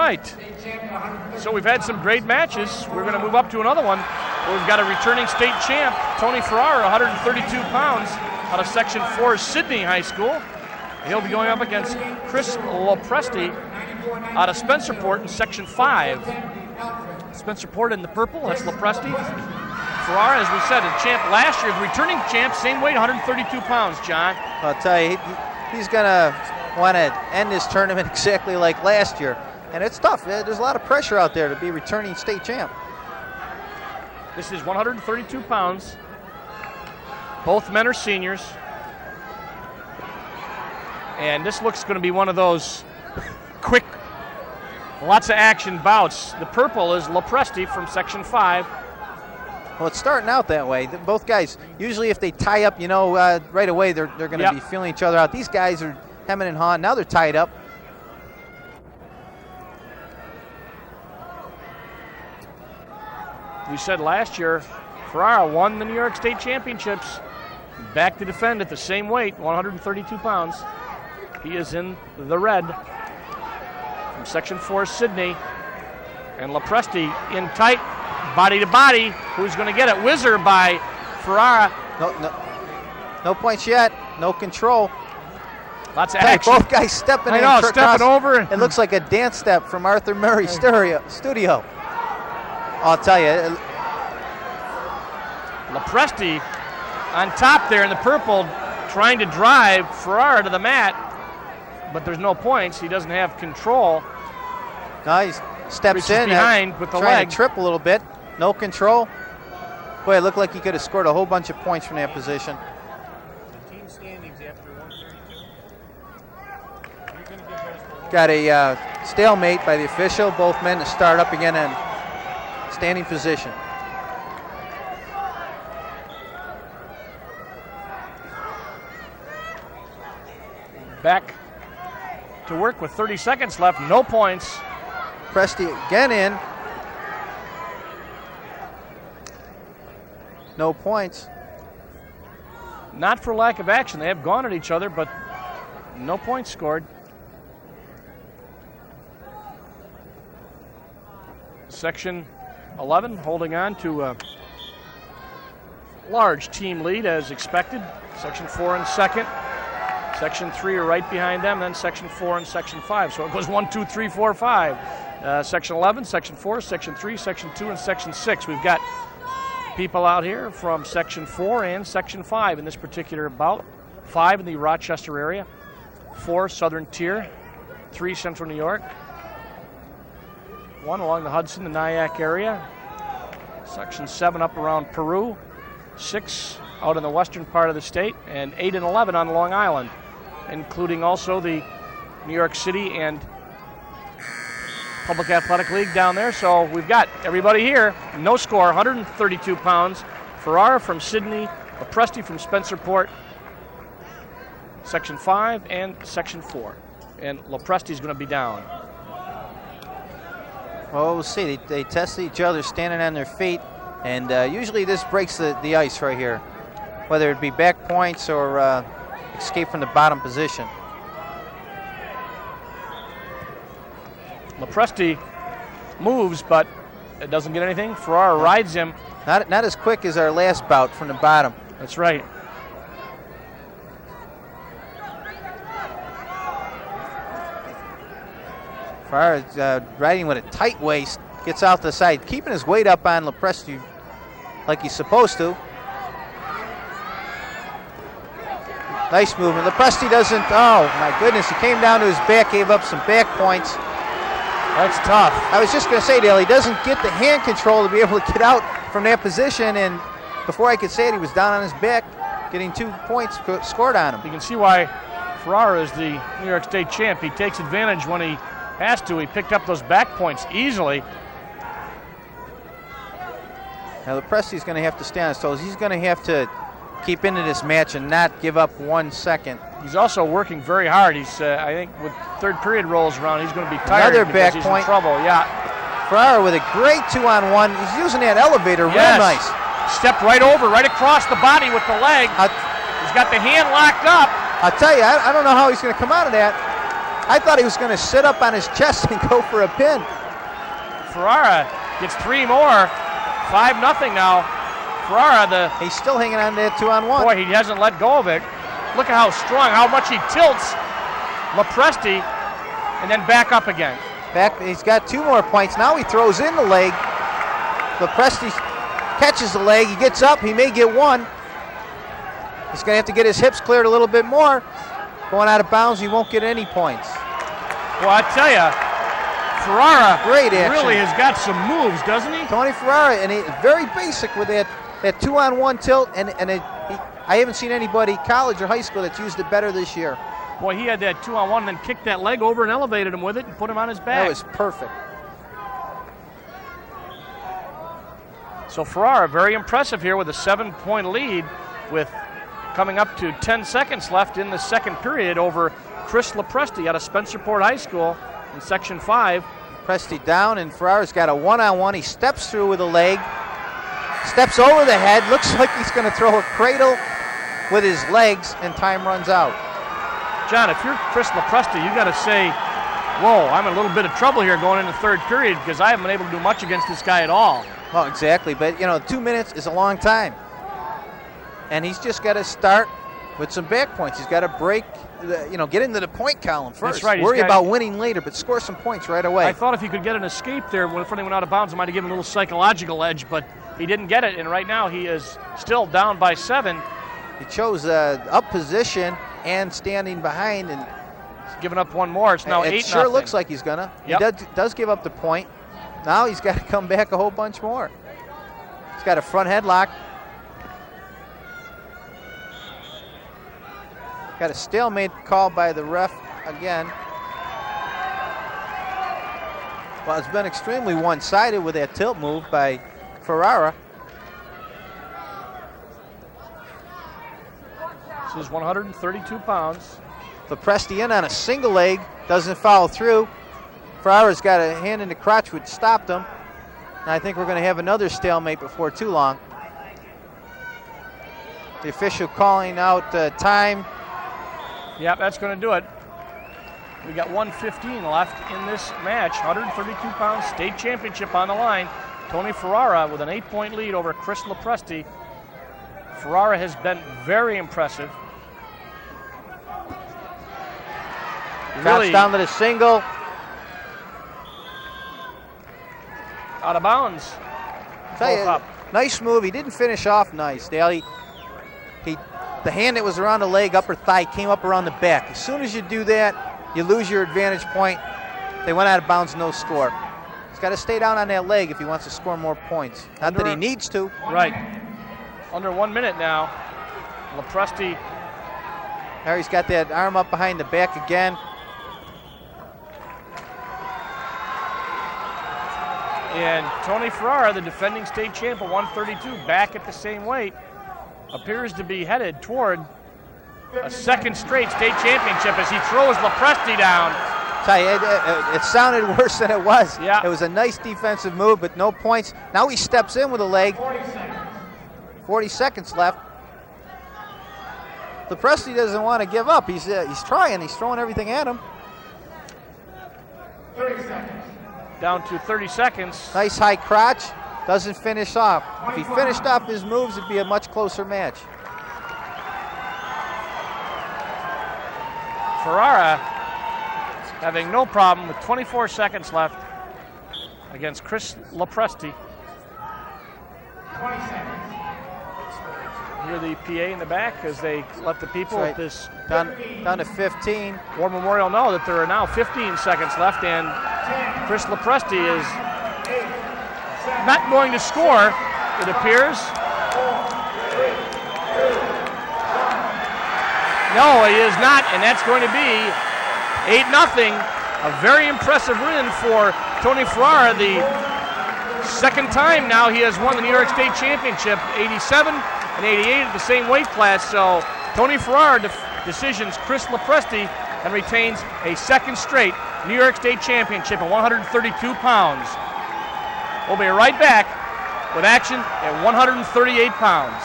right. So we've had some great matches. We're going to move up to another one where we've got a returning state champ, Tony Ferrara, 132 pounds, out of Section 4 Sydney High School. He'll be going up against Chris Lopresti out of Spencerport in Section 5. Spencerport in the purple, that's Lopresti. Ferrara, as we said, a champ last year, the returning champ, same weight, 132 pounds, John. I'll tell you, he's going to want to end this tournament exactly like last year. And it's tough. There's a lot of pressure out there to be returning state champ. This is 132 pounds. Both men are seniors. And this looks going to be one of those quick, lots of action bouts. The purple is Lopresti from Section 5. Well, it's starting out that way. Both guys, usually if they tie up, right away, they're going to be feeling each other out. These guys are hemming and hawing. Now they're tied up. We said last year, Ferrara won the New York State Championships. Back to defend at the same weight, 132 pounds. He is in the red from Section 4 Sydney. And Lopresti in tight, body to body. Who's going to get it? Whizzer by Ferrara. No points yet. No control. Lots of action. Both guys stepping in. I know, stepping over. It looks like a dance step from Arthur Murray's studio. I'll tell you. Lopresti on top there in the purple, trying to drive Ferrara to the mat, but there's no points. He doesn't have control. No, he steps in behind with the trying leg. To trip a little bit. No control. Boy, it looked like he could have scored a whole bunch of points from that position. The team standings after 132. Got a stalemate by the official. Both men to start up again in standing position. Back to work with 30 seconds left. No points. Presti again in. No points. Not for lack of action. They have gone at each other, but no points scored. Section 11 holding on to a large team lead as expected. Section 4 in second. Section 3 are right behind them, then Section 4 and Section 5. So it goes 1, 2, 3, 4, 5. Section 11, Section 4, Section 3, Section 2, and Section 6. We've got people out here from Section 4 and Section 5 in this particular bout. 5 in the Rochester area, 4 Southern Tier, 3 Central New York, 1 along the Hudson, the Nyack area, Section 7 up around Peru, 6 out in the western part of the state, and 8 and 11 on Long Island, including also the New York City and Public Athletic League down there. So we've got everybody here. No score, 132 pounds. Ferrara from Sydney, Lopresti from Spencerport, Section 5 and Section 4. And Lopresti's going to be down. Well, we'll see. They test each other standing on their feet, and usually this breaks the ice right here, whether it be back points or escape from the bottom position. Lopresti moves, but it doesn't get anything. Ferrara rides him. Not as quick as our last bout from the bottom. That's right. Ferrara riding with a tight waist, gets out the side, keeping his weight up on Lopresti like he's supposed to. Nice movement. Lopresti doesn't, oh my goodness, he came down to his back, gave up some back points. That's tough. I was just going to say, Dale, he doesn't get the hand control to be able to get out from that position, and before I could say it, he was down on his back, getting 2 points scored on him. You can see why Ferrara is the New York State champ. He takes advantage when he has to. He picked up those back points easily. Now, Lopresti's going to have to stay on his toes. He's going to have to keep into this match and not give up 1 second. He's also working very hard. He's, I think, with third period rolls around, he's going to be tired. Another back he's point. In trouble. Yeah. Ferrara with a great 2-on-1. He's using that elevator real nice. Stepped right over, right across the body with the leg. He's got the hand locked up. I'll tell you, I don't know how he's going to come out of that. I thought he was going to sit up on his chest and go for a pin. Ferrara gets 3 more. 5-0 now. Ferrara, he's still hanging on to that 2-on-1. Boy, he hasn't let go of it. Look at how strong, how much he tilts Lopresti, and then back up again. He's got 2 more points. Now he throws in the leg. Lopresti catches the leg. He gets up. He may get 1. He's going to have to get his hips cleared a little bit more. Going out of bounds, he won't get any points. Well, I tell you, Ferrara great action. Really has got some moves, doesn't he? Tony Ferrara, and he's very basic with that 2-on-1 tilt, and I haven't seen anybody, college or high school, that's used it better this year. Boy, he had that 2-on-1 and then kicked that leg over and elevated him with it and put him on his back. That was perfect. So Ferrara, very impressive here with a 7-point lead with coming up to 10 seconds left in the second period over Chris Lopresti out of Spencerport High School in Section 5. Lopresti down, and Ferrara's got a 1-on-1. He steps through with a leg, steps over the head, looks like he's going to throw a cradle with his legs, and time runs out. John, if you're Chris Lopresti, you got to say, whoa, I'm in a little bit of trouble here going into the third period because I haven't been able to do much against this guy at all. Well, exactly, but 2 minutes is a long time. And he's just got to start with some back points. He's got to break, get into the point column first. That's right. Worry about winning later, but score some points right away. I thought if he could get an escape there when he went out of bounds, it might have given him a little psychological edge, but he didn't get it, and right now he is still down by 7. He chose up position and standing behind, and he's given up 1 more. It's now 8-0. It sure looks like he's gonna. Yep. He does give up the point. Now he's got to come back a whole bunch more. He's got a front headlock. Got a stalemate called by the ref again. Well, it's been extremely one-sided with that tilt move by Ferrara. This is 132 pounds. Lopresti in on a single leg, doesn't follow through. Ferrara's got a hand in the crotch which stopped him. And I think we're going to have another stalemate before too long. The official calling out time. Yep, that's going to do it. We got 1:15 left in this match. 132-pound state championship on the line. Tony Ferrara with an 8-point lead over Chris Lopresti. Ferrara has been very impressive. Drops down to the single. Out of bounds. Nice move. He didn't finish off nice, Dale. The hand that was around the leg, upper thigh, came up around the back. As soon as you do that, you lose your advantage point. They went out of bounds, no score. He's got to stay down on that leg if he wants to score more points. Not that he needs to. Right. Under 1 minute now. Lopresti. There he's got that arm up behind the back again. And Tony Ferrara, the defending state champ at 132, back at the same weight, appears to be headed toward a second straight state championship as he throws Lopresti down. Tell you, it sounded worse than it was. Yeah. It was a nice defensive move, but no points. Now he steps in with a leg. 40 seconds left. Lopresti doesn't want to give up. He's trying. He's throwing everything at him. 30 seconds. Down to 30 seconds. Nice high crotch. Doesn't finish off. If he finished off his moves, it'd be a much closer match. Ferrara having no problem with 24 seconds left against Chris Lopresti. 20 seconds. Hear the PA in the back as they let the people at this down to 15. War Memorial know that there are now 15 seconds left, and Chris Lopresti is not going to score, it appears. No, he is not, and that's going to be 8-0. A very impressive win for Tony Ferrara, the second time now he has won the New York State Championship, 87 and 88 at the same weight class. So Tony Ferrara decisions Chris Lopresti and retains a second straight New York State Championship at 132 pounds. We'll be right back with action at 138 pounds.